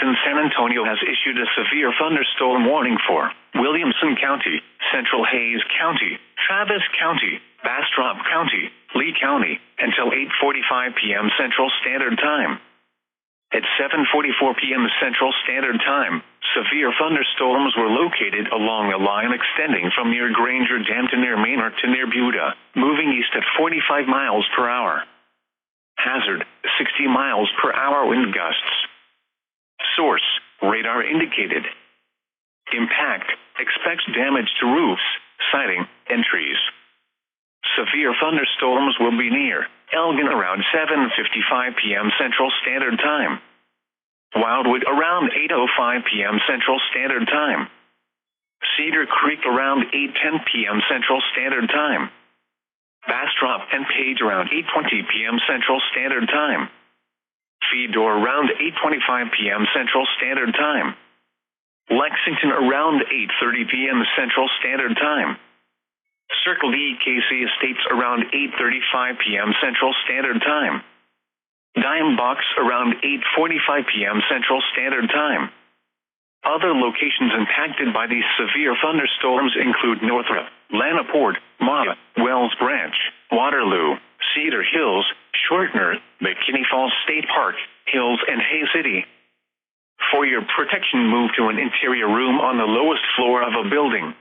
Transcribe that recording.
and San Antonio has issued a severe thunderstorm warning for Williamson County, Central Hays County, Travis County, Bastrop County, Lee County, until 8:45 p.m. Central Standard Time. At 7:44 p.m. Central Standard Time, severe thunderstorms were located along a line extending from near Granger Dam to near Maynard to near Buda, moving east at 45 miles per hour. Hazard, 60 miles per hour wind gusts. Source, radar indicated. Impact, expects damage to roofs, siding, and trees. Severe thunderstorms will be near Elgin around 7:55 p.m. Central Standard Time. Wildwood around 8:05 p.m. Central Standard Time. Cedar Creek around 8:10 p.m. Central Standard Time. Bastrop and Page around 8:20 p.m. Central Standard Time. Fedor around 8:25 p.m. Central Standard Time. Lexington around 8:30 p.m. Central Standard Time. Circle D KC Estates around 8:35 p.m. Central Standard Time. Dime Box around 8:45 p.m. Central Standard Time. Other locations impacted by these severe thunderstorms include Northrop, Lanaport, Mott, Wells Branch, Waterloo, Cedar Hills, Shortner, McKinney Falls State Park, Hills, and Hays City. For your protection, move to an interior room on the lowest floor of a building.